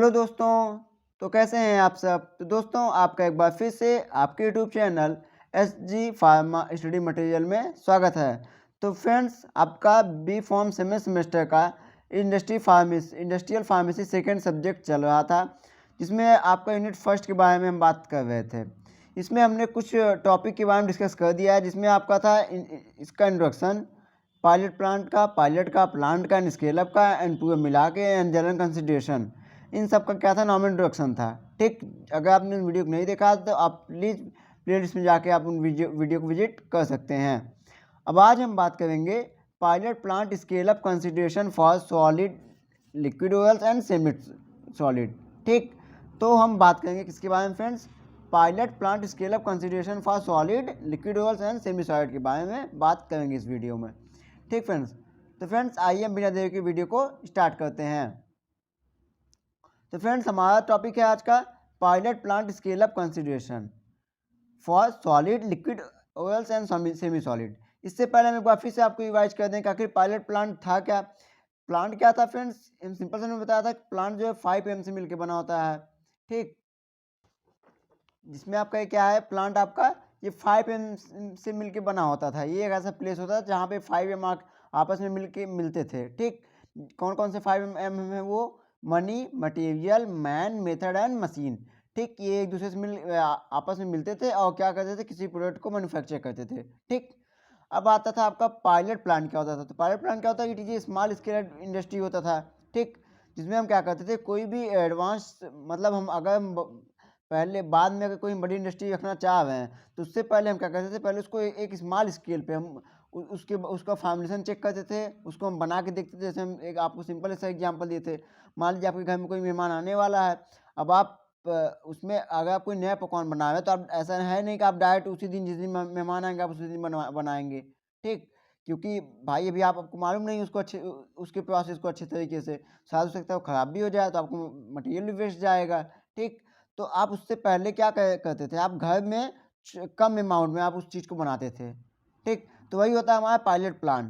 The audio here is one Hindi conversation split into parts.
हेलो दोस्तों। तो कैसे हैं आप सब। तो दोस्तों आपका एक बार फिर से आपके YouTube channel S G pharma study material में स्वागत है। तो फ्रेंड्स आपका बी फॉर्म सेमेस्टर का इंडस्ट्रियल फार्मेसी सेकेंड सब्जेक्ट चल रहा था, जिसमें आपका यूनिट फर्स्ट के बारे में हम बात कर रहे थे। इसमें हमने कुछ टॉपिक के बारे में डिस्कस कर दिया है, जिसमें आपका था इसका इंट्रोडक्शन, पायलट का प्लांट का एंड स्केल अप का एंड पूरा मिला के एंड जनरल कंसिडरेशन, इन सब का क्या था, नॉर्मल इंट्रोडक्शन था। ठीक, अगर आपने उन वीडियो को नहीं देखा तो आप प्लीज़ प्लेलिस्ट में जाके आप उन वीडियो को विजिट कर सकते हैं। अब आज हम बात करेंगे pilot plant scale up consideration for solid liquid oils and semi solid. ठीक, तो हम बात करेंगे किसके बारे में friends, pilot plant scale up consideration for solid liquid oils and semi solid के बारे में बात करेंगे इस वीडियो में। ठीक फ्रेंड्स, तो फ्रेंड्स आइए हम बिना देरी के वीडियो को स्टार्ट करते हैं। तो फ्रेंड्स हमारा टॉपिक है आज का pilot plant scale up consideration for solid liquid oils and semi solid. इससे पहले हम एक बार फिर से आपको रिवाइज कर दें कि आखिर पायलट प्लांट था क्या। प्लांट क्या था फ्रेंड्स, हम सिंपल से में बताया था, प्लांट जो है 5 एम से मिलकर बना होता है। ठीक, जिसमें आपका ये क्या है, प्लांट आपका ये 5 एम से मिलके बना होता था। ये एक ऐसा प्लेस होता था जहाँ पे 5 एम आपस में मिलके मिलते थे। ठीक, कौन कौन से 5 एम है वो, money, material, man, method and machine. ठीक, ये एक दूसरे से आपस में मिलते थे और क्या करते थे, किसी प्रोडक्ट को मैन्युफैक्चर करते थे। ठीक, अब आता था आपका पायलट प्लांट क्या होता था। तो पायलट प्लांट क्या होता है, it is small scale industry होता था। ठीक, जिसमें हम क्या करते थे, कोई भी एडवांस मतलब हम अगर हम पहले बाद में अगर कोई बड़ी इंडस्ट्री रखना चाह रहे हैं तो उससे पहले हम क्या करते थे, पहले उसको एक स्मॉल स्केल पे हम उसका फाउंडेशन चेक करते थे, उसको हम बना के देखते थे। जैसे हम एक आपको सिंपल सा एग्जांपल दिए थे, मान लीजिए आपके घर में कोई मेहमान आने वाला है। अब आप उसमें अगर आप कोई नया पकवान बना रहे हैं तो आप ऐसा है नहीं कि आप डायरेक्ट उसी दिन जिस दिन मेहमान आएंगे आप उसी दिन बनाएंगे। ठीक, क्योंकि भाई अभी आपको मालूम नहीं उसको उसके प्रोसेस को अच्छे तरीके से, शायद हो सकता है वो ख़राब भी हो जाए तो आपको मटेरियल भी वेस्ट जाएगा। ठीक, तो आप उससे पहले क्या करते थे, आप घर में कम अमाउंट में आप उस चीज़ को बनाते थे। ठीक, तो वही होता है हमारा पायलट प्लान।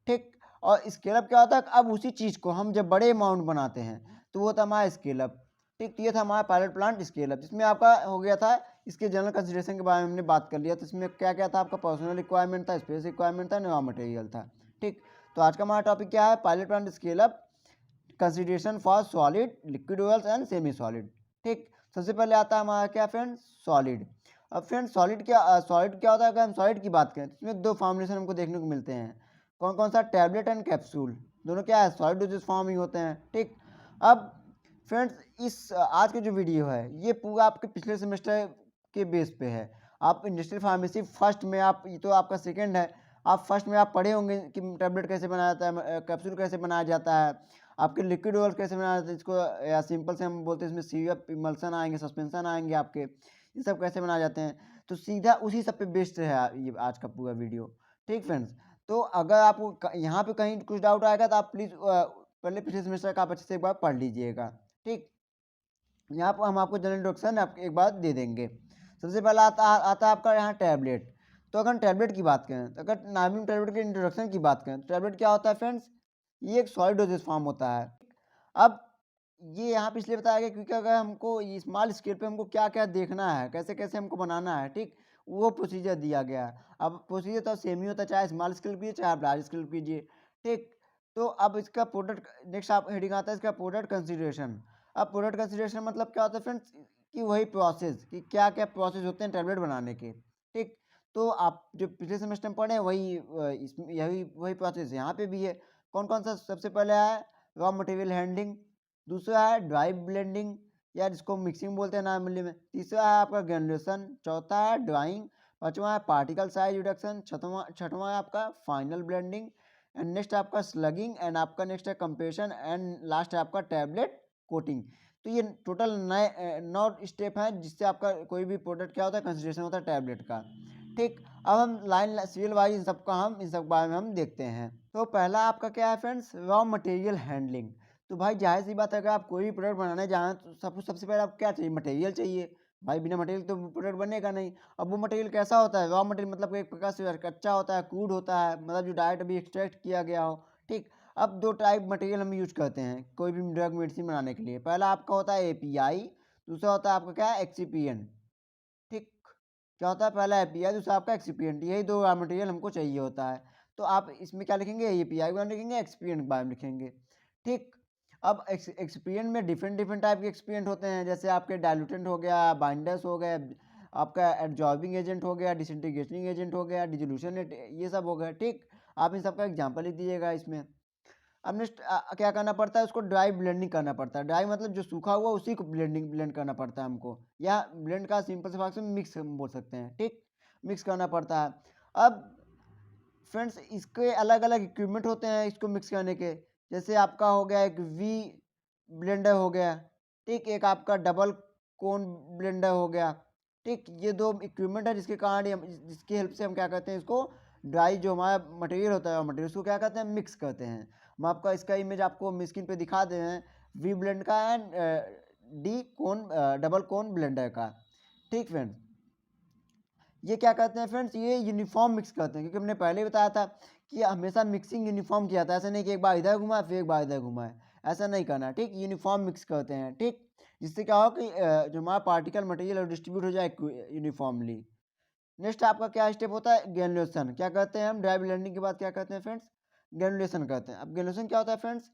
ठीक, और स्केल अप क्या होता है, अब उसी चीज़ को हम जब बड़े अमाउंट बनाते हैं तो वो होता है हमारा स्केल अप। ठीक, तो ये था हमारा पायलट प्लांट स्केल अप, जिसमें आपका हो गया था इसके जनरल कंसिडरेशन के बारे में हमने बात कर लिया। तो इसमें क्या क्या था, आपका पर्सनल रिक्वायरमेंट था, स्पेस रिक्वायरमेंट था, रॉ मटेरियल था। ठीक, तो आज का हमारा टॉपिक क्या है, pilot plant scale up consideration for solid liquid oils and semi solid. ठीक, सबसे पहले आता है हमारा क्या फ्रेंड्स, सॉलिड। अब फ्रेंड्स सॉलिड क्या होता है, अगर हम सॉलिड की बात करें तो इसमें दो फॉर्मुलेशन हमको देखने को मिलते हैं। कौन कौन सा, टैबलेट एंड कैप्सूल, दोनों क्या है, सॉलिड डोजेज फॉर्म ही होते हैं। ठीक, अब फ्रेंड्स इस आज के जो वीडियो है ये पूरा आपके पिछले सेमेस्टर के बेस पे है। आप इंडस्ट्रियल फार्मेसी फर्स्ट में, आप ये तो आपका सेकंड है, आप फर्स्ट में आप पढ़े होंगे कि टैबलेट कैसे बनाया जाता है, कैप्सूल कैसे बनाया जाता है, आपके लिक्विड ऑयल कैसे बनाया जाता है, इसको या सिंपल से हम बोलते हैं इसमें सिरप, इमल्सन आएंगे, सस्पेंशन आएंगे आपके, ये सब कैसे बनाए जाते हैं। तो सीधा उसी सब पे बेस्ड है ये आज का पूरा वीडियो। ठीक फ्रेंड्स, तो अगर आपको यहाँ पे कहीं कुछ डाउट आएगा तो आप प्लीज़ पहले पिछले सेमेस्टर का आप अच्छे से एक बार पढ़ लीजिएगा। ठीक, यहाँ पर हम आपको जनरल इंट्रोडक्शन आप एक बार दे देंगे। सबसे पहला आता है आपका यहाँ टैबलेट। तो अगर टैबलेट की बात करें, तो अगर नार्मल टैबलेट के इंट्रोडक्शन की बात करें तो टैबलेट क्या होता है फ्रेंड्स, ये एक सॉलिड डोजेज फॉर्म होता है। अब ये यहाँ पे इसलिए बताया गया क्योंकि अगर हमको स्मॉल स्केल पे हमको क्या क्या देखना है, कैसे कैसे हमको बनाना है, ठीक, वो प्रोसीजर दिया गया है। अब प्रोसीजर तो सेम ही होता है, चाहे स्मॉल स्केल कीजिए चाहे आप लार्ज स्केल कीजिए। ठीक, तो अब इसका प्रोडक्ट नेक्स्ट आप हेडिंग आता है इसका प्रोडक्ट कंसिडरेशन। अब प्रोडक्ट कंसिडरेशन मतलब क्या होता है फ्रेंड्स, कि वही प्रोसेस, कि क्या क्या प्रोसेस होते हैं टैबलेट बनाने के। ठीक, तो आप जो पिछले सेमेस्टर में पढ़े हैं वही इसमें यही वही प्रोसेस यहाँ पे भी है। कौन कौन सा, सबसे पहले है रॉ मटेरियल हैंडलिंग, दूसरा है ड्राई ब्लेंडिंग या जिसको मिक्सिंग बोलते हैं नॉर्मली में, तीसरा है आपका ग्रेनुलेशन, चौथा है ड्राइंग, पांचवा है पार्टिकल साइज रिडक्शन, छठवां है आपका फाइनल ब्लेंडिंग, एंड नेक्स्ट आपका स्लगिंग, एंड आपका नेक्स्ट है कंप्रेशन, एंड लास्ट है आपका टैबलेट कोटिंग। तो ये टोटल 9 स्टेप हैं जिससे आपका कोई भी प्रोडक्ट क्या होता है, कंसिडरेशन होता है टैबलेट का। ठीक, अब हम लाइन सीरियल वाइज इन सब बारे में हम देखते हैं। तो पहला आपका क्या है फ्रेंड्स, रॉ मटेरियल हैंडलिंग। तो भाई जाहिर सी बात है, अगर आप कोई भी प्रोडक्ट बनाने जाएँ तो सबसे पहले आपको क्या चाहिए, मटेरियल चाहिए। भाई बिना मटेरियल तो प्रोडक्ट बनेगा नहीं। अब वो मटेरियल कैसा होता है, रॉ मटेरियल मतलब एक प्रकार से कच्चा होता है, क्रूड होता है, मतलब जो डायरेक्ट अभी एक्सट्रैक्ट किया गया हो। ठीक, अब दो टाइप मटेरियल हम यूज करते हैं कोई भी ड्रग मेडिसिन बनाने के लिए। पहला आपका होता है एपीआई, दूसरा होता है आपका क्या है एक्सिपिएंट। ठीक, क्या होता है पहला एपीआई, दूसरा आपका एक्सिपिएंट, यही दो रॉ मटेरियल हमको चाहिए होता है। तो आप इसमें क्या लिखेंगे, एपीआई के बारे में लिखेंगे, एक्सपीरियंट के बारे में लिखेंगे। ठीक, अब एक्सपीरियंट में डिफरेंट डिफरेंट टाइप के एक्सपीरियंट होते हैं, जैसे आपके डाइल्यूटेंट हो गया, बाइंडर्स हो गए, आपका एडजॉर्बिंग एजेंट हो गया, डिसइंटीग्रेटिंग एजेंट हो गया, डिसोल्यूशन, ये सब हो गया। ठीक, आप इन सबका एग्जाम्पल लिख दीजिएगा इसमें। अब नेक्स्ट क्या करना पड़ता है, उसको ड्राई ब्लेंडिंग करना पड़ता है। ड्राई मतलब जो सूखा हुआ उसी को ब्लेंड करना पड़ता है हमको, या ब्लेंड का सिंपल से भाग से मिक्स हम बोल सकते हैं। ठीक, मिक्स करना पड़ता है। अब फ्रेंड्स इसके अलग अलग इक्विपमेंट होते हैं इसको मिक्स करने के, जैसे आपका हो गया एक वी ब्लेंडर हो गया। ठीक, एक आपका डबल कोन ब्लेंडर हो गया। ठीक, ये दो इक्विपमेंट है जिसके कारण जिसकी हेल्प से हम क्या करते हैं, इसको ड्राई जो हमारा मटेरियल होता है मटेरियल उसको क्या करते हैं, मिक्स करते हैं। हम आपका इसका इमेज आपको स्क्रीन पे दिखा दे हैं, वी ब्लेंड का and D cone double cone blender का। ठीक फ्रेंड्स, ये क्या करते हैं फ्रेंड्स, ये यूनिफॉर्म मिक्स करते हैं, क्योंकि हमने पहले ही बताया था कि हमेशा मिक्सिंग यूनिफॉर्म किया था। ऐसा नहीं कि एक बार इधर घुमाए फिर एक बार इधर घुमाए, ऐसा नहीं करना। ठीक, यूनिफॉर्म मिक्स करते हैं। ठीक, जिससे क्या हो कि जो हमारा पार्टिकल मटेरियल है डिस्ट्रीब्यूट हो जाए यूनिफॉर्मली। नेक्स्ट आपका क्या स्टेप होता है, ग्रेनुलेशन। क्या करते हैं हम ड्राई ब्लेंडिंग के बाद क्या करते हैं फ्रेंड्स, ग्रेनुलेशन करते हैं। अब ग्रेनुलेशन क्या होता है friends,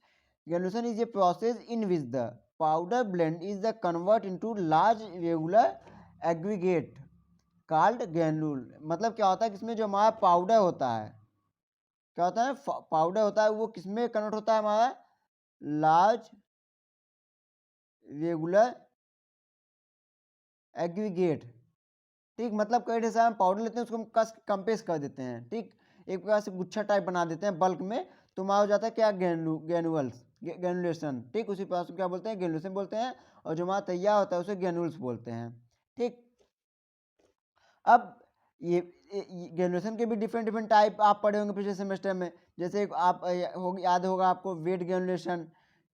granulation is a process in which the powder blend is the convert into large regular aggregate called granule. मतलब क्या होता है कि इसमें जो हमारा पाउडर होता है, क्या होता है पाउडर होता है वो किसमें कन्वर्ट होता है, हमारा लार्ज रेगुलर एग्रीगेट। ठीक, मतलब कई ढेर सारा हम पाउडर लेते हैं उसको हम कस कंपेस कर देते हैं। ठीक, एक प्रकार से गुच्छा टाइप बना देते हैं बल्क में, तो हमारा हो जाता है क्या, ग्रेनुअल्स, ग्रेनुलेशन। ठीक, उसी प्रकार से क्या बोलते हैं, ग्रेनुलेशन बोलते हैं, और जो हमारा तैयार होता है उसे ग्रेनुल्स बोलते हैं। ठीक, अब ये ग्रेजुएशन के भी डिफरेंट डिफरेंट टाइप आप पढ़े होंगे पिछले सेमेस्टर में। जैसे एक आप याद होगा आपको वेट ग्रेजुएशन,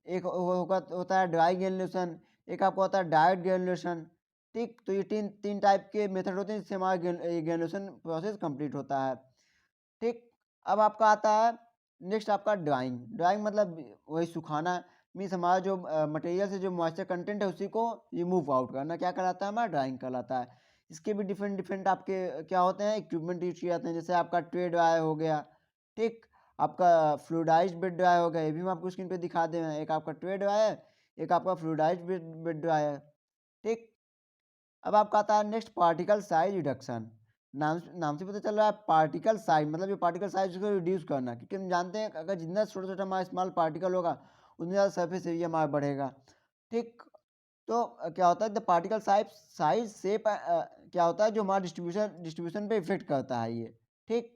एक होगा होता है ड्राई ग्रेजुएशन, एक आपको होता है डायरेक्ट ग्रेजुएशन। ठीक, तो ये तीन तीन टाइप के मेथड होते हैं जिससे हमारा ग्रेजुएशन प्रोसेस कंप्लीट होता है। ठीक, अब आपका आता है नेक्स्ट आपका ड्राइंग। ड्राइंग मतलब वही सुखाना, मीन्स हमारा जो मटेरियल से जो मॉइस्चर कंटेंट है उसी को रिमूव आउट करना क्या कहलाता है, हमारा ड्राइंग कहलाता है। इसके भी डिफरेंट डिफरेंट आपके क्या होते हैं, इक्विपमेंट यूज किए जाते हैं, जैसे आपका ट्रे ड्रायर हो गया। ठीक, आपका फ्लूइडाइज्ड बेड ड्रायर हो गया, ये भी हम आपको स्क्रीन पे दिखा दे रहे हैं। एक आपका ट्रे ड्रायर, एक आपका फ्लूइडाइज्ड बेड ड्रायर। ठीक, अब आपका आता है नेक्स्ट पार्टिकल साइज रिडक्शन। नाम नाम से पता चल रहा है पार्टिकल साइज, मतलब जो पार्टिकल साइज को रिड्यूस करना, क्योंकि हम जानते हैं अगर जितना छोटा छोटा हमारा स्मॉल पार्टिकल होगा उतना ज़्यादा सरफेस एरिया हमारा बढ़ेगा। ठीक, तो क्या होता है the particle size size shape क्या होता है जो हमारा डिस्ट्रीब्यूशन डिस्ट्रीब्यूशन पे इफेक्ट करता है ये। ठीक,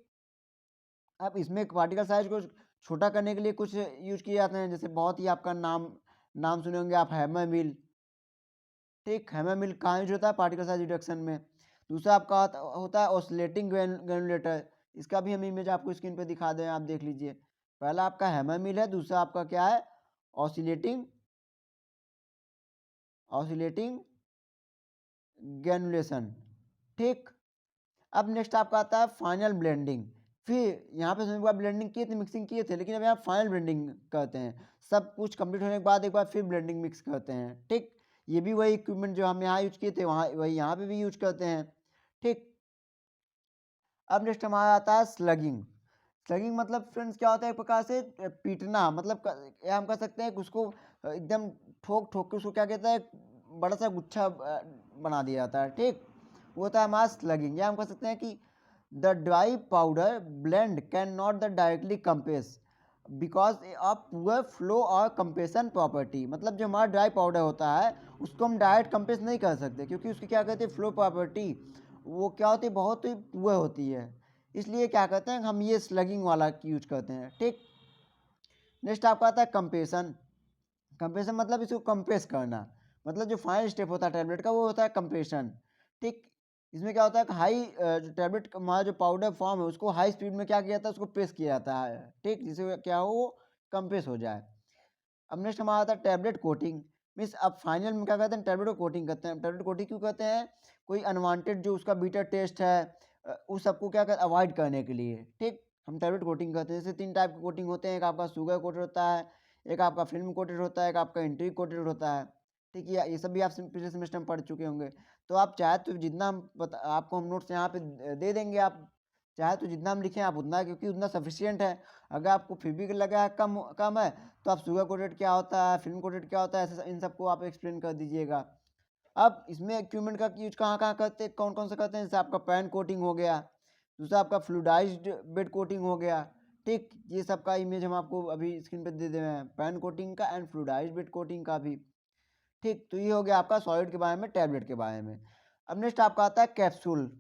अब इसमें पार्टिकल साइज को छोटा करने के लिए कुछ यूज किए जाते हैं, जैसे बहुत ही आपका नाम नाम सुने होंगे आप, हैमर मिल। ठीक, हैमर मिल कहाँ यूज होता है, पार्टिकल साइज रिडक्शन में। दूसरा आपका होता है ऑसिलेटिंग ग्रेनुलेटर, इसका भी हम इमेज आपको स्क्रीन पे दिखा दें, आप देख लीजिए। पहला आपका हैमर मिल है, दूसरा आपका क्या है, ऑसिलेटिंग ऑसिलेटिंग ग्रेनुलेशन। ठीक, अब नेक्स्ट आपका आता है फाइनल ब्लेंडिंग। फिर यहाँ पे समझ ब्लेंडिंग किए थे, मिक्सिंग किए थे, लेकिन अब यहाँ फाइनल ब्लेंडिंग करते हैं। सब कुछ कंप्लीट होने के बाद एक बार फिर ब्लेंडिंग मिक्स करते हैं। ठीक, ये भी वही इक्विपमेंट जो हम यहाँ यूज किए थे वहाँ वही यहाँ पे भी यूज करते हैं। ठीक, अब नेक्स्ट हमारा आता है स्लगिंग। स्लगिंग मतलब फ्रेंड्स क्या होता है, एक प्रकार से पीटना, मतलब या हम कह सकते हैं कि उसको एकदम ठोक ठोक के उसको क्या कहता है, बड़ा सा गुच्छा बना दिया जाता है। ठीक, वो होता है हमारा स्लगिंग, या हम कह सकते हैं कि the dry powder blend can not the directly compass because of poor flow और कंपेशन प्रॉपर्टी। मतलब जो हमारा ड्राई पाउडर होता है उसको हम डायरेक्ट कंपेस नहीं कर सकते, क्योंकि उसकी क्या कहते हैं फ्लो प्रॉपर्टी, वो क्या होती है, बहुत ही पुअर होती है। इसलिए क्या करते हैं हम ये स्लगिंग वाला यूज करते हैं। ठीक, नेक्स्ट आपका आता है कंपेशन। कंप्रेशन मतलब इसको कंप्रेस करना, मतलब जो फाइनल स्टेप होता है टैबलेट का वो होता है कंप्रेशन। ठीक, इसमें क्या होता है कि हाई जो टैबलेट हमारा जो पाउडर फॉर्म है उसको हाई स्पीड में क्या किया जाता है, उसको प्रेस किया जाता है। ठीक, जिससे क्या हो वो कंप्रेस हो जाए। अब नेक्स्ट हमारा आता है टैबलेट कोटिंग। मीन्स अब फाइनल में क्या करते हैं, टैबलेट को कोटिंग करते हैं। टैबलेट कोटिंग क्यों करते हैं, कोई अनवांटेड जो उसका बीटर टेस्ट है उस सबको क्या कर अवॉइड करने के लिए। ठीक, हम टैबलेट कोटिंग करते हैं। जैसे 3 टाइप के कोटिंग होते हैं, एक आपका शुगर कोटेड होता है, एक आपका फिल्म कोटेड होता है, एक आपका इंट्रिक कोटेड होता है। ठीक है, ये सब भी आप पिछले सेमेस्टर में पढ़ चुके होंगे। तो आप चाहे तो जितना हम आपको हम नोट्स यहाँ पे दे देंगे, आप चाहे तो जितना हम लिखें आप उतना, क्योंकि उतना सफिशियंट है। अगर आपको फिर भी लगा है कम कम है, तो आप शुगर कोटेड क्या होता है, फिल्म कोटेड क्या होता है, ऐसे इन सबको आप एक्सप्लेन कर दीजिएगा। अब इसमें इक्विपमेंट का यूज कहाँ कहाँ करते हैं, कौन कौन सा करते हैं, जैसे आपका पैन कोटिंग हो गया, दूसरा आपका फ्लूइडाइज्ड बेड कोटिंग हो गया। ठीक, ये सब का इमेज हम आपको अभी स्क्रीन पे दे दे रहे हैं, पैन कोटिंग का एंड फ्लूइडाइज्ड बेड कोटिंग का भी। ठीक, तो ये हो गया आपका सॉलिड के बारे में, टैबलेट के बारे में। अब नेक्स्ट आपका आता है कैप्सूल।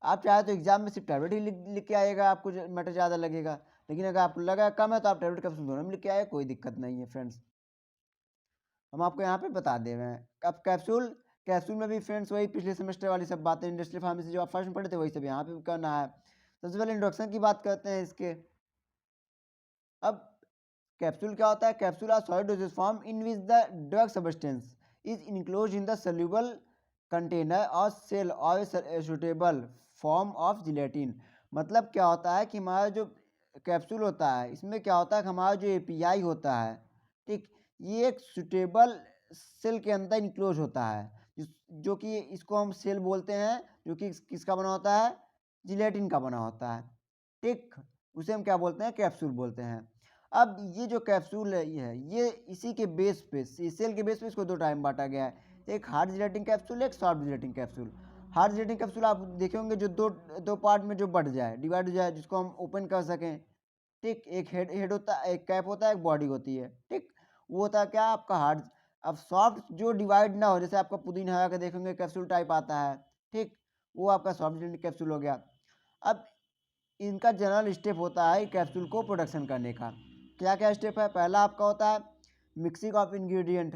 आप चाहे तो एग्जाम में सिर्फ टैबलेट ही लिख के आएगा, आपको मैटर ज़्यादा लगेगा। लेकिन अगर आपको लगा कम है तो आप टैबलेट कैप्सूल दोनों में लिख के आए, कोई दिक्कत नहीं है फ्रेंड्स। हम आपको यहाँ पे बता दे रहे हैं। अब कैप्सूल, कैप्सूल में भी फ्रेंड्स वही पिछले सेमेस्टर वाली सब बातें, इंडस्ट्रियल फार्मेसी जो आप फर्स्ट में पढ़े थे वही सब यहाँ पे भी करना है। सबसे पहले इंट्रोडक्शन की बात करते हैं इसके। अब कैप्सूल क्या होता है, capsule are solid dosage form in which the drug substance is enclose in the soluble container और सेल और सुटेबल फॉर्म ऑफ जिलेटिन। मतलब क्या होता है कि हमारा जो कैप्सूल होता है, इसमें क्या होता है कि हमारा जो एपीआई होता है, ठीक, ये एक सुटेबल सेल के अंदर इनक्लोज होता है, जो कि इसको हम सेल बोलते हैं, जो कि किसका बना होता है, जिलेटिन का बना होता है। ठीक, उसे हम क्या बोलते हैं, कैप्सूल बोलते हैं। अब ये जो कैप्सूल है ये इसी के बेस पे, सेल के बेस पे इसको दो टाइम बांटा गया है, एक हार्ड जिलेटिन कैप्सूल, एक soft gelatin capsule. Hard gelatin capsule आप देखे होंगे जो दो दो पार्ट में जो बढ़ जाए, डिवाइड हो जाए, जिसको हम ओपन कर सकें। ठीक, एक हेड हेड होता है, एक कैप होता है, एक बॉडी होती है। ठीक, वो होता है क्या, आपका हार्ड। अब सॉफ्ट जो डिवाइड ना हो, जैसे आपका पुदीना हरा का देखेंगे कैप्सूल टाइप आता है, ठीक, वो आपका सॉफ्ट जिलेटिन कैप्सूल हो गया। अब इनका जनरल स्टेप होता है कैप्सूल को प्रोडक्शन करने का। क्या क्या स्टेप है, पहला आपका होता है मिक्सिंग ऑफ इंग्रेडिएंट,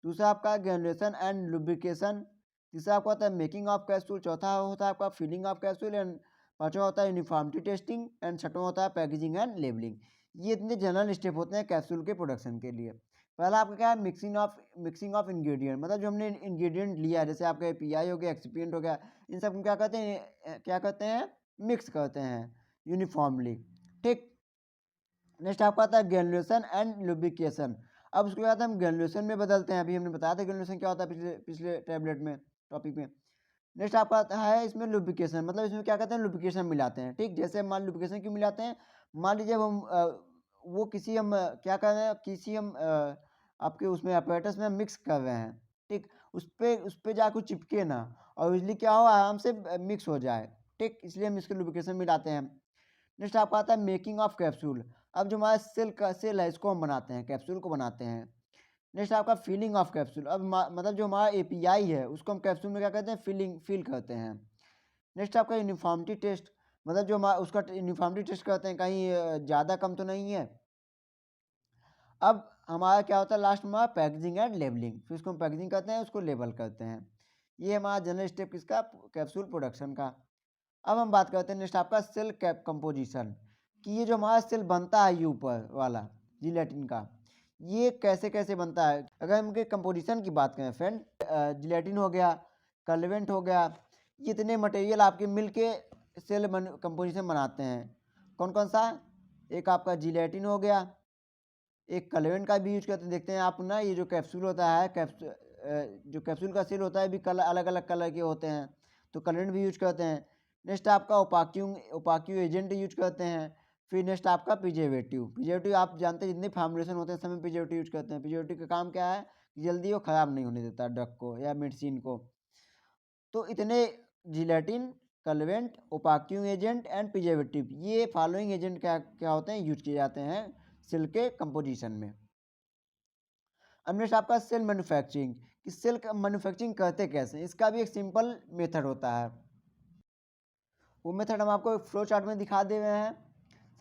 दूसरा आपका ग्रेनुलेशन एंड लुब्रिकेशन, तीसरा आपका होता है मेकिंग ऑफ कैप्सूल, चौथा होता है आपका फिलिंग ऑफ कैप्सूल, एंड पाँचवा होता है यूनिफॉर्मिटी टेस्टिंग, एंड छठवां होता है पैकेजिंग एंड लेबलिंग। ये इतने जनरल स्टेप होते हैं कैप्सूल के प्रोडक्शन के लिए। पहला आपका क्या है, मिक्सिंग ऑफ इंग्रेडिएंट, मतलब जो हमने इंग्रेडिएंट लिया है, जैसे आपका एपीआई हो गया, एक्सिपिएंट हो गया, इन सब को क्या कहते हैं, मिक्स करते हैं यूनिफॉर्मली। ठीक, नेक्स्ट आपका आता है ग्रेनुलेशन एंड लुब्रिकेशन। अब उसके बाद हम ग्रेनुलेशन में बदलते हैं, अभी हमने बताया था ग्रेनुलेशन क्या होता है पिछले पिछले टैबलेट में, टॉपिक में। नेक्स्ट आपका आता है इसमें लुब्रिकेशन, मतलब इसमें क्या कहते हैं, लुब्रिकेशन मिलाते हैं। ठीक, जैसे मान लुब्रिकेशन क्यों मिलाते हैं, मान लीजिए हम वो किसी हम क्या कर रहे हैं, किसी हम आपके उसमें अपरेटस में मिक्स कर रहे हैं। ठीक, उस पर जाकर चिपके ना, और इजली क्या हो, आराम से मिक्स हो जाए। ठीक, इसलिए हम इसके लुब्रिकेशन मिलाते हैं। नेक्स्ट आपका आता है मेकिंग ऑफ कैप्सूल। अब जो हमारा सेल है, इसको हम बनाते हैं, कैप्सूल को बनाते हैं। नेक्स्ट आपका फिलिंग ऑफ कैप्सूल। अब मतलब जो हमारा एपीआई है, उसको हम कैप्सूल में क्या कहते हैं, फिल करते हैं। नेक्स्ट आपका यूनिफॉर्मिटी टेस्ट, मतलब जो हमारा उसका यूनिफॉर्मिटी टेस्ट करते हैं, कहीं ज़्यादा कम तो नहीं है। अब हमारा क्या होता है लास्ट में, पैकेजिंग एंड लेबलिंग, फिर उसको हम पैकेजिंग करते हैं, उसको लेबल करते हैं। ये हमारा जनरल स्टेप किसका, कैप्सूल प्रोडक्शन का। अब हम बात करते हैं नेक्स्ट आपका सेल कैप कंपोजिशन, कि ये जो हमारा सेल बनता है, ये ऊपर वाला जिलेटिन का, ये कैसे कैसे बनता है। अगर हम इनके कंपोजिशन की बात करें फ्रेंड, जिलेटिन हो गया, कलवेंट हो गया, ये इतने मटेरियल आपके मिल के सेल कंपोजिशन बनाते हैं। कौन कौन सा, एक आपका जिलेटिन हो गया, एक कलवेंट का भी यूज करते हैं। देखते हैं आप ना, ये जो कैप्सूल होता है, जो कैप्सूल का सेल होता है भी कलर अलग अलग कलर के होते हैं, तो कलवेंट भी यूज करते हैं। नेक्स्ट आपका ओपाक्यू एजेंट यूज करते हैं। फिर नेक्स्ट आपका प्रिजर्वेटिव आप जानते हैं, जितने फार्मुलेशन होते हैं सब में प्रिजर्वेटिव यूज करते हैं। प्रिजर्वेटिव का काम क्या है, कि जल्दी वो ख़राब नहीं होने देता ड्रग को या मेडिसिन को। तो इतने जिलेटिन, कलवेंट, ओपाक्यू एजेंट एंड प्रिजर्वेटिव, ये फॉलोइंग एजेंट क्या क्या होते हैं, यूज किए जाते हैं सेल के कंपोजिशन में। अब नेक्स्ट आपका सेल मैन्युफैक्चरिंग, कि सेल का मैन्युफैक्चरिंग करते कैसे, इसका भी एक सिंपल मेथड होता है। वो मेथड हम आपको फ्लो चार्ट में दिखा दे रहे हैं।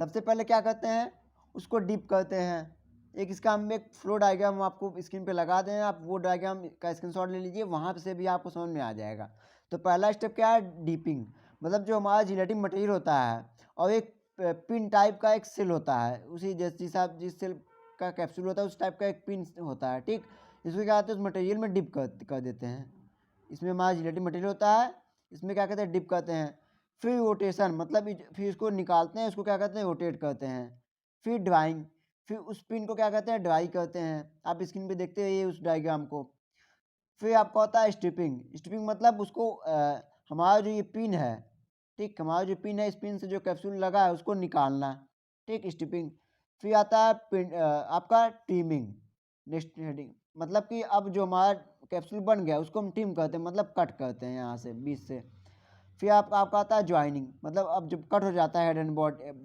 सबसे पहले क्या करते हैं, उसको डिप करते हैं। एक इसका हम एक फ्लो डायग्राम आपको स्क्रीन पे लगा दें, आप वो डायग्राम का स्क्रीनशॉट ले लीजिए, वहाँ से भी आपको समझ में आ जाएगा। तो पहला स्टेप क्या है, डीपिंग, मतलब जो हमारा जिलेटिन मटेरियल होता है और एक पिन टाइप का एक सेल होता है, उसी जिस सेल का कैप्सूल होता है उस टाइप का एक पिन होता है। ठीक, इसको क्या कहते हैं, उस मटेरियल में डिप कर देते हैं। इसमें हमारा जिलेटिन मटेरियल होता है, इसमें क्या कहते हैं, डिप करते हैं। फिर रोटेशन मतलब फिर इसको निकालते हैं, इसको क्या कहते हैं, रोटेट करते हैं। फिर ड्राइंग, फिर उस पिन को क्या कहते हैं, ड्राई करते हैं। आप स्क्रीन पे देखते रहिए उस डायग्राम को। फिर आपका होता है स्ट्रिपिंग। स्ट्रिपिंग मतलब उसको हमारा जो ये पिन है, ठीक, हमारा जो पिन है, इस पिन से जो कैप्सूल लगा है उसको निकालना, ठीक, स्ट्रिपिंग। फिर आता है आपका ट्रिमिंग। नेक्स्ट हेडिंग मतलब कि अब जो हमारा कैप्सूल बन गया उसको हम ट्रिम करते हैं, मतलब कट करते हैं यहाँ से बीच से। फिर आपका आता है ज्वाइनिंग, मतलब अब जब कट हो जाता है head and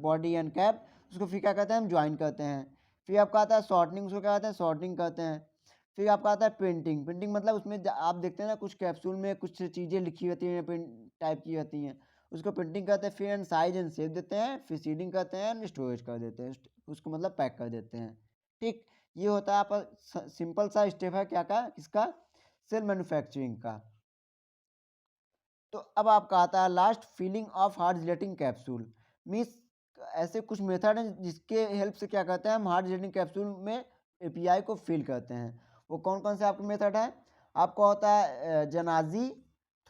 body and cap, उसको फिर क्या कहते हैं, हम ज्वाइन करते हैं। फिर आपका आता है शॉर्टनिंग, उसको क्या कहते हैं, शॉर्टनिंग करते हैं। फिर आपका आता है पेंटिंग। पेंटिंग मतलब उसमें आप देखते हैं ना कुछ कैप्सूल में कुछ चीज़ें लिखी होती हैं, पेंट टाइप की होती हैं, उसको पेंटिंग करते हैं। फिर एंड साइज एंड शेप देते हैं, फिर सीडिंग करते हैं एंड स्टोरेज कर देते हैं, उसको मतलब पैक कर देते हैं, ठीक। ये होता है आपका सिंपल सा स्टेप है क्या का, किसका, सेल मैन्युफैक्चरिंग का। तो अब आपका आता है last, filling of hard gelatin capsule. Means ऐसे कुछ मेथड हैं जिसके हेल्प से क्या करते हैं, हम हार्ड जिलेटिंग कैप्सूल में एपीआई को फिल करते हैं। वो कौन कौन से आपके मेथड है, आपका होता है जनाजी,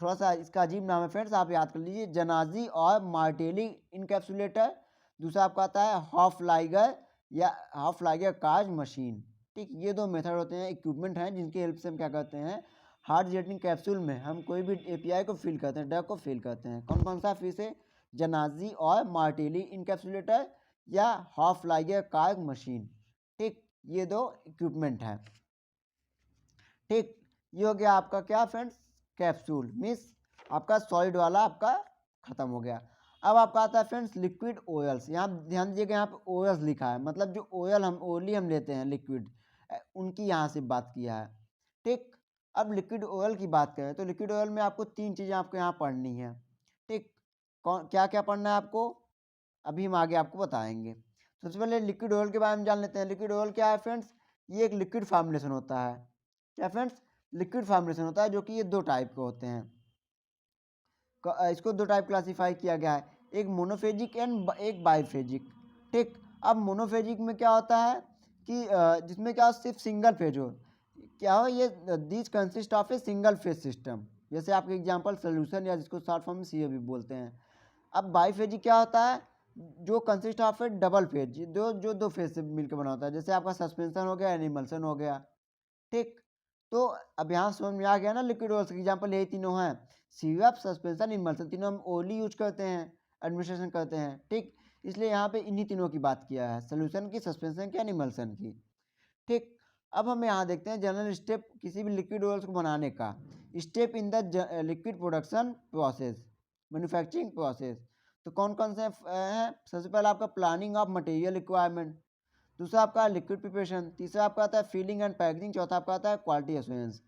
थोड़ा सा इसका अजीब नाम है फ्रेंड्स, आप याद कर लीजिए, जनाजी और मार्टेली इनकैप्सुलेटर। दूसरा आपका आता है हाफ लाइगर या हाफ लाइगर कार्ज मशीन, ठीक। ये दो मेथड होते हैं, इक्विपमेंट हैं जिनकी हेल्प से हम क्या करते हैं, हार्ड जेटिंग कैप्सूल में हम कोई भी एपीआई को फिल करते हैं, ड्रग को फिल करते हैं। कौन कौन सा, फिर से, जनाजी और मार्टेली इनकैप्सुलेटर या हाफ लाइगर कार्ग मशीन, ठीक। ये दो इक्विपमेंट हैं, ठीक। ये हो गया आपका क्या फ्रेंड्स, कैप्सूल। मीन्स आपका सॉलिड वाला आपका खत्म हो गया। अब आपका आता है फ्रेंड्स लिक्विड ओयल्स। यहाँ ध्यान दीजिएगा, यहाँ पे ओयल्स लिखा है, मतलब जो ओयल हम ओनली हम लेते हैं लिक्विड, उनकी यहाँ से बात किया है, ठीक। अब लिक्विड ऑयल की बात करें तो लिक्विड ऑयल में आपको तीन चीज़ें आपको यहाँ पढ़नी है, ठीक। कौन क्या क्या पढ़ना है आपको, अभी हम आगे आपको बताएंगे। सबसे पहले लिक्विड ऑयल के बारे में जान लेते हैं। लिक्विड ऑयल क्या है फ्रेंड्स, ये एक लिक्विड फॉर्मुलेशन होता है। क्या फ्रेंड्स, लिक्विड फॉर्मुलेशन होता है, जो कि ये दो टाइप के होते हैं। इसको दो टाइप क्लासीफाई किया गया है, एक मोनोफेजिक एंड एक बाईफेजिक, ठीक। अब मोनोफेजिक में क्या होता है कि जिसमें क्या सिर्फ सिंगल फेज हो, क्या हो ये, this consist of a single phase system. जैसे आपके एग्जांपल सोल्यूशन, या जिसको शॉर्ट फॉर्म में सी भी बोलते हैं। अब बाईफेजिक क्या होता है, जो consist of A double phase, जो दो फेज से मिलकर बना होता है। जैसे आपका सस्पेंशन हो गया, एनिमल्सन हो गया, ठीक। तो अब यहाँ समझ में आ गया ना, लिक्विड ओल्स के एग्जाम्पल यही तीनों हैं, सिरप, सस्पेंशन, इमल्सन, तीनों हम ओनली यूज करते हैं, एडमिनिस्ट्रेशन करते हैं, ठीक। इसलिए यहाँ पे इन्हीं तीनों की बात किया है, सोल्यूशन की, सस्पेंशन की, इमल्सन की, ठीक। अब हम यहाँ देखते हैं जनरल स्टेप किसी भी लिक्विड ओल्स को बनाने का, step in the liquid production process, manufacturing process. तो कौन कौन से हैं, सबसे पहले आपका प्लानिंग ऑफ मटेरियल रिक्वायरमेंट, दूसरा आपका लिक्विड प्रिपरेशन, तीसरा आपका आता है फिलिंग एंड पैकेजिंग, चौथा आपका आता है क्वालिटी एश्योरेंस।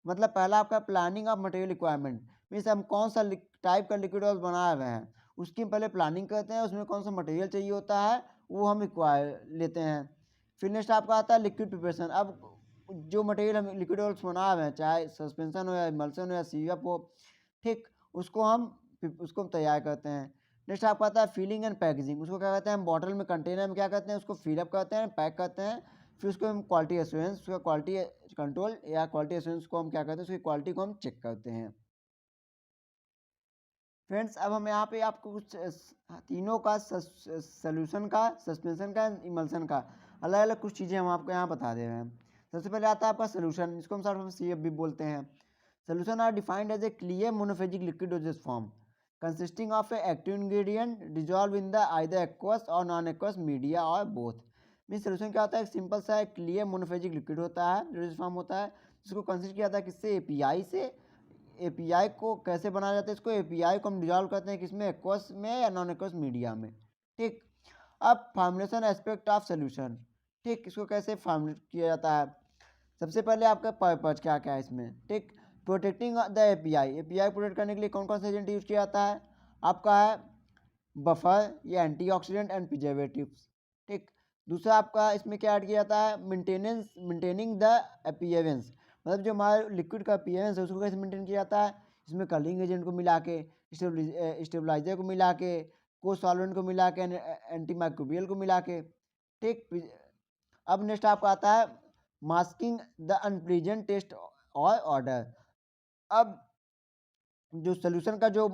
मतलब पहला आपका planning of material requirement, means हम कौन सा टाइप का लिक्विड ऑयल बनाए हुए हैं, उसकी पहले प्लानिंग करते हैं, उसमें कौन सा मटेरियल चाहिए होता है वो हम रिक्वायर लेते हैं। फिर नेक्स्ट आपका आता है लिक्विड प्रिपरेशन। अब जो मटेरियल हम लिक्विड ऑयल्स बनाए हुए हैं, चाहे सस्पेंशन हो या इमल्सन हो या सीरप हो, ठीक, उसको हम तैयार करते हैं। नेक्स्ट आपका आता है फिलिंग एंड पैकेजिंग, उसको क्या कहते हैं, हम बॉटल में, कंटेनर में क्या करते हैं, उसको फिलअप करते हैं, पैक करते हैं। फिर उसको हम क्वालिटी एश्योरेंस, उसका क्वालिटी कंट्रोल या क्वालिटी एश्योरेंस को हम क्या करते हैं, उसकी क्वालिटी को हम चेक करते हैं। फ्रेंड्स अब हम यहाँ पे आपको कुछ तीनों का सोल्यूशन का, सस्पेंशन का, इमल्सन का अलग अलग कुछ चीज़ें हम आपको यहाँ बता दे रहे हैं। सबसे पहले आता है आपका सोल्यूशन, इसको हम शॉर्ट फॉर्म CF भी बोलते हैं। Solution are defined as a clear monophasic liquid dosage form consisting of a active ingredient dissolved in the either aqueous और नॉन aqueous मीडिया और बोथ। मीन सोल्यूशन क्या होता है, एक सिंपल सा एक क्लियर मोनोफेजिक लिक्विड होता है, डोजेज फॉर्म होता है, जिसको कंसिस्ट किया जाता है किससे, एपीआई से। एपीआई को कैसे बनाया जाता है, इसको एपीआई को हम डिजॉल्व करते हैं किसमें, एक्वस में या नॉन एक्वस मीडिया में, ठीक। अब फार्मुलेशन एस्पेक्ट ऑफ सोल्यूशन, ठीक, इसको कैसे फार्मुलेट किया जाता है। सबसे पहले आपका पर्पज क्या क्या है इसमें, ठीक। Protecting the API, API protect करने के लिए कौन कौन सा एजेंट यूज किया जाता है, आपका है बफर या एंटीऑक्सीडेंट एंड प्रिजर्वेटिव्स, ठीक। दूसरा आपका इसमें क्या ऐड किया जाता है, मेंटेनिंग द अपीयरेंस, मतलब जो हमारे लिक्विड का अपीयरेंस है उसको कैसे मेंटेन किया जाता है, इसमें कलिंग एजेंट को मिला के, स्टेबलाइजर को मिला के, को सॉल्वेंट को मिला के, एंटी माइक्रोबियल को मिला के, ठीक। अब नेक्स्ट आपका आता है मास्किंग द अनप्लीजेंट टेस्ट और ऑर्डर। अब जो सोल्यूशन का जो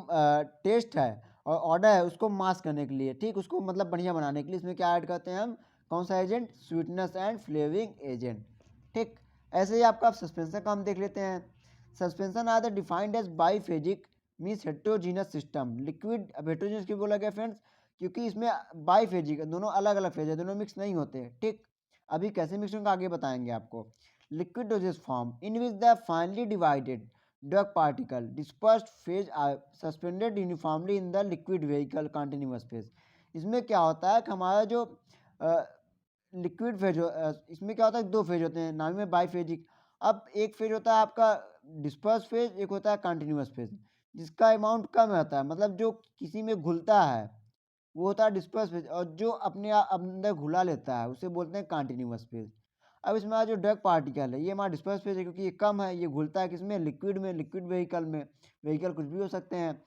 टेस्ट है और ऑर्डर है उसको मास्क करने के लिए, ठीक, उसको मतलब बढ़िया बनाने के लिए इसमें क्या ऐड करते हैं हम, कौन सा agent, sweetness and flavouring agent, ठीक। ऐसे ही आपका सस्पेंशन का हम देख लेते हैं। Suspension are the defined as biphasic means heterogeneous system liquid. अब हेट्रोजीनस क्यों बोला गया फ्रेंड्स, क्योंकि इसमें बाईफेजिक दोनों अलग अलग फेज है, दोनों मिक्स नहीं होते, ठीक। अभी कैसे मिक्स होंगे आगे बताएंगे आपको। Liquid dosage form in which the finally divided drug particle dispersed phase are suspended uniformly in the liquid vehicle continuous phase। इसमें क्या होता है कि हमारा जो लिक्विड फेज इसमें क्या होता है, दो फेज होते हैं, नाम में बाईफेजिक। अब एक फेज होता है आपका डिस्पर्स फेज, एक होता है कंटिन्यूस फेज, जिसका अमाउंट कम होता है, मतलब जो किसी में घुलता है वो होता है डिस्पर्स फेज, और जो अपने अंदर घुला लेता है उसे बोलते हैं कंटिन्यूस फेज। अब इसमें जो ड्रग पार्टिकल है ये हमारा डिस्पर्स फेज है, क्योंकि ये कम है, ये घुलता है किसमें, लिक्विड में, लिक्विड व्हीकल में, व्हीकल कुछ भी हो सकते हैं।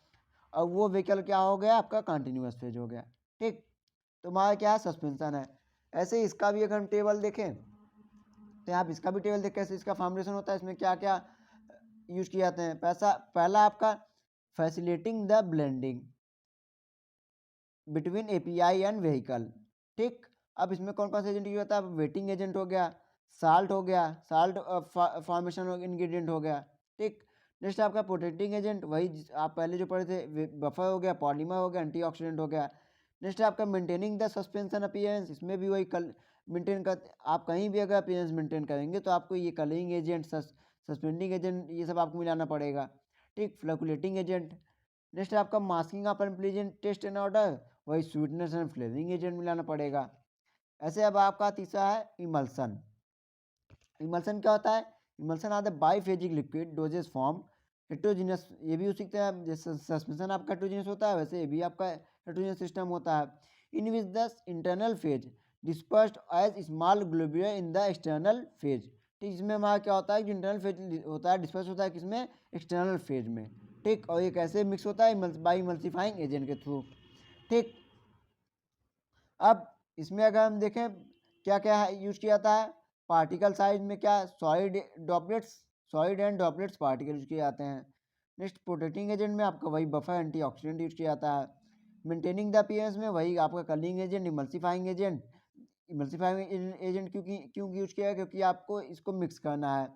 अब वो व्हीकल क्या हो गया आपका, कंटिन्यूस फेज हो गया, ठीक। तो हमारा क्या है, सस्पेंशन है। ऐसे ही इसका भी अगर हम टेबल देखें तो आप इसका भी टेबल देख कैसे इसका फॉर्मुलेशन होता है, इसमें क्या क्या यूज किए जाते हैं। पहला आपका facilitating the blending between API and vehicle, ठीक। अब इसमें कौन कौन सा एजेंट यूज होता है, वेटिंग एजेंट हो गया, साल्ट हो गया, साल्ट फॉर्मेशन इंग्रेडिएंट हो गया, ठीक। नेक्स्ट आपका प्रोटेक्टिंग एजेंट, वही आप पहले जो पढ़े थे, बफर हो गया, पॉलीमर हो गया, एंटीऑक्सीडेंट हो गया। नेक्स्ट आपका मेंटेनिंग द सस्पेंशन अपीयरेंस, इसमें भी वही कल मेंटेन कर, आप कहीं भी अगर अपीयरेंस मेंटेन करेंगे तो आपको ये कलरिंग एजेंट, सस्पेंडिंग एजेंट, ये सब आपको मिलाना पड़ेगा, ठीक। Flocculating agent. नेक्स्ट आपका masking of unpleasant taste and odour, वही स्वीटनेस एंड फ्लेवरिंग एजेंट मिलाना पड़ेगा। ऐसे अब आपका तीसरा है इमल्सन। इमल्सन क्या होता है, emulsion are the biphasic liquid dosage form heterogeneous, ये भी उसी तरह जैसे सस्पेंशन आपका हेट्रोजीनियस होता है वैसे ये भी आपका हेट्रोजीनियस सिस्टम होता है। In which the internal phase dispersed as small globular in the external phase, ठीक। इसमें हमारा क्या होता है कि इंटरनल फेज होता है, डिस्पर्स होता है किसमें, एक्सटर्नल फेज में, ठीक। और ये कैसे मिक्स होता है, बाई इमल्सीफाइंग एजेंट के थ्रू, ठीक। अब इसमें अगर हम देखें क्या क्या यूज किया जाता है, पार्टिकल साइज में क्या, solid droplets, solid and droplets particle use किए जाते हैं। नेक्स्ट प्रोटेक्टिंग एजेंट में आपका वही बफर एंटीऑक्सीडेंट यूज किया जाता है। मेंटेनिंग द अपीयरेंस में वही आपका colouring agent, emulsifying agent, emulsifying agent क्यों यूज किया है, क्योंकि आपको इसको मिक्स करना है,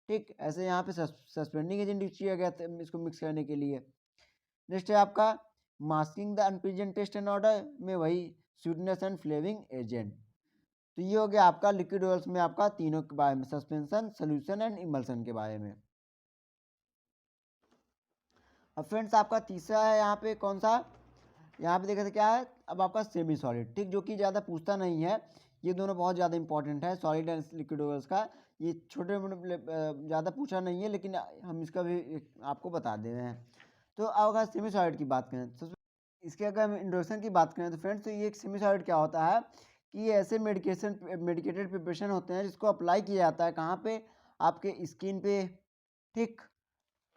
ठीक। ऐसे यहाँ पे सस्पेंडिंग एजेंट यूज किया गया था इसको मिक्स करने के लिए। नेक्स्ट है आपका masking the unpleasant taste and odour में वही स्वीटनेस एंड फ्लेवरिंग एजेंट। तो ये हो गया आपका लिक्विड ओल्स में आपका तीनों के बारे में, सस्पेंशन, सोल्यूशन एंड इमल्सन के बारे में। अब फ्रेंड्स आपका तीसरा है यहाँ पे कौन सा, यहाँ पे देखा था क्या है, अब आपका सेमी सॉलिड, ठीक, जो कि ज़्यादा पूछता नहीं है। ये दोनों बहुत ज़्यादा इंपॉर्टेंट है, सॉलिड एंड लिक्विड ओल्स का। ये छोटे मोटे ज़्यादा पूछा नहीं है, लेकिन हम इसका भी आपको बता दे रहे हैं। तो अब अगर सेमी सॉलिड की बात करें तो इसके अगर हम इंट्रोडक्शन की बात करें तो फ्रेंड्स, तो ये एक सेमी सॉलिड क्या होता है कि ये ऐसे मेडिकेटेड प्रिपरेशन होते हैं जिसको अप्लाई किया जाता है कहाँ पे, आपके स्किन पे, ठीक।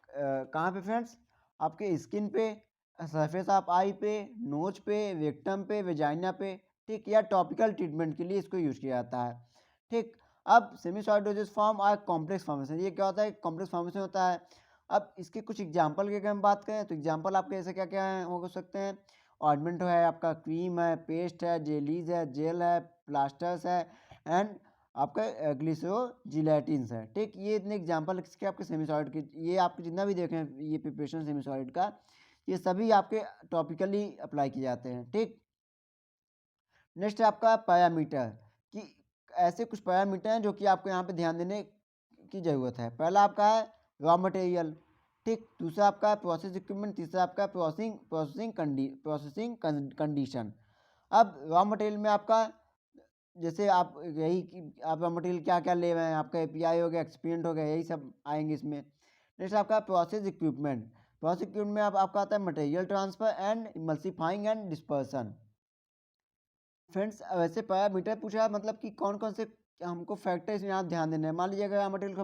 कहाँ पे फ्रेंड्स, आपके स्किन पे, सरफेस ऑफ आई पे, नोज पे, रेक्टम पे, वेजाइना पे, ठीक, या टॉपिकल ट्रीटमेंट के लिए इसको यूज किया जाता है, ठीक। अब सेमी सॉलिड डोजेज फॉर्म और कॉम्प्लेक्स फॉर्मेशन, ये क्या होता है, कॉम्प्लेक्स फॉर्मेशन होता है। अब इसके कुछ एग्जांपल की अगर हम बात करें तो एग्जांपल आपके ऐसे क्या क्या है हो सकते हैं, ऑइंटमेंट है, आपका क्रीम है, पेस्ट है, जेलीज है, जेल है, प्लास्टर्स है, एंड आपका ग्लिसरोजिलेटिन्स है, ठीक। ये इतने एग्जांपल इसके आपके सेमी सॉलिड के, ये आपके जितना भी देखें ये प्रिपरेशन सेमी सॉलिड का, ये सभी आपके टॉपिकली अप्लाई किए जाते हैं, ठीक। नेक्स्ट है आपका पैरामीटर, कि ऐसे कुछ पैरामीटर हैं जो कि आपको यहाँ पे ध्यान देने की ज़रूरत है। पहला आपका है रॉ मटेरियल, ठीक। दूसरा आपका है प्रोसेस इक्विपमेंट, तीसरा आपका प्रोसेसिंग कंडीशन। अब रॉ मटेरियल में आपका जैसे आप यही कि आप रॉ मटेरियल क्या क्या ले रहे हैं, आपका एपीआई हो गया, एक्सपीरियंट हो गया, यही सब आएंगे इसमें। नेक्स्ट आपका प्रोसेस इक्विपमेंट, प्रोसेस इक्विपमेंट में आप आपका आता है material transfer and emulsifying and dispersion. Friends वैसे पैरामीटर पूछा मतलब कि कौन कौन से हमको फैक्टर इसमें आप ध्यान देना है। मान लीजिए अगर मटेरियल को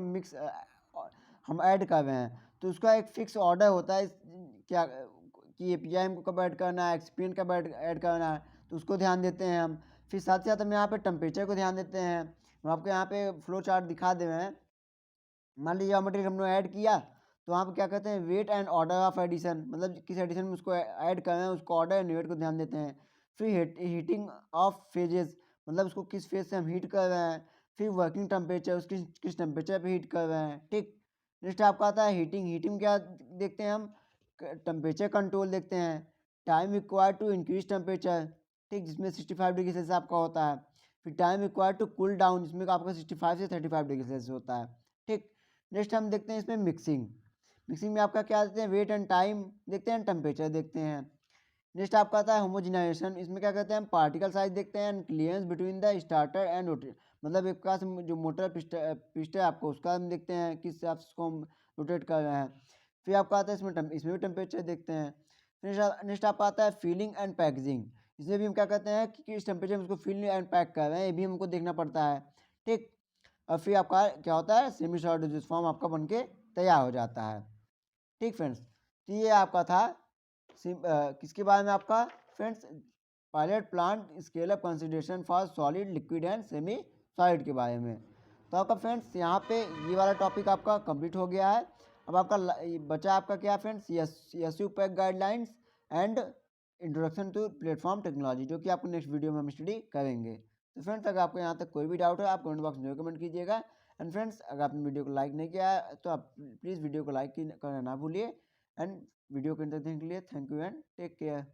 हम ऐड कर रहे हैं तो उसका एक फिक्स ऑर्डर होता है क्या कि एपीआई को कब ऐड करना है, एक्सपीरियंट कब ऐड करना है, तो उसको ध्यान देते हैं हम। फिर साथ ही साथ हम यहाँ पे टेम्परेचर को ध्यान देते हैं। हम आपको यहाँ पे फ्लो चार्ट दिखा दे रहे हैं। मान लीजिए मटेरियल हमने ऐड किया तो वहाँ पे क्या कहते हैं, weight and order of addition, मतलब किस एडिशन में उसको ऐड कर रहे हैं, उसको ऑर्डर एंड वेट को ध्यान देते हैं। फिर हीटिंग ऑफ फेजेस, मतलब उसको किस फेज से हम हीट कर रहे हैं। फिर वर्किंग टेम्परेचर, उसकी किस टेम्परेचर पे हीट कर रहे हैं, ठीक। नेक्स्ट आपका आता है हीटिंग। हीटिंग क्या देखते हैं हम, टेम्परेचर कंट्रोल देखते हैं। Time required to increase temperature, ठीक, जिसमें 65 डिग्री सेल्सियस आपका होता है। फिर time required to cool down, जिसमें आपका 65 से 35 डिग्री सेल्सियस होता है, ठीक। नेक्स्ट हम देखते हैं इसमें मिक्सिंग। मिक्सिंग में आपका क्या देखते हैं, वेट एंड टाइम देखते हैं, टेम्परेचर देखते हैं। नेक्स्ट आपका आता है होमोजिनाइजेशन। इसमें क्या कहते हैं, हम पार्टिकल साइज देखते हैं and clearance between the starter and rotate, मतलब एक पास जो मोटर पिस्टन है आपको, उसका हम देखते हैं किस हिसाब से उसको हम रोटेट कर रहे हैं। फिर आपका आता है इसमें भी टेम्परेचर देखते हैं। नेक्स्ट आपका आता है फीलिंग एंड पैकेजिंग। इसमें भी हम क्या कहते हैं कि किस टेम्परेचर में उसको फील एंड पैक कर रहे हैं, ये भी हमको देखना पड़ता है, ठीक। और फिर आपका क्या होता है, सेमी सॉलिड फॉर्म आपका बन के तैयार हो जाता है, ठीक फ्रेंड्स। तो ये आपका था किसके बारे में आपका friends, pilot plant scale up consideration for solid liquid and semi solid के बारे में। तो आपका फ्रेंड्स यहाँ पे ये वाला टॉपिक आपका कंप्लीट हो गया है। अब आपका बचा आपका क्या friends, S U PAC guidelines and introduction to platform technology, जो कि आपको नेक्स्ट वीडियो में हम स्टडी करेंगे। तो फ्रेंड्स अगर आपको यहाँ तक कोई भी डाउट है, आप कमेंट बॉक्स में कमेंट कीजिएगा। एंड फ्रेंड्स अगर आपने वीडियो को लाइक नहीं किया है तो आप प्लीज़ वीडियो को लाइक करना ना भूलिए। एंड वीडियो को अंत तक देखने के लिए thank you and take care.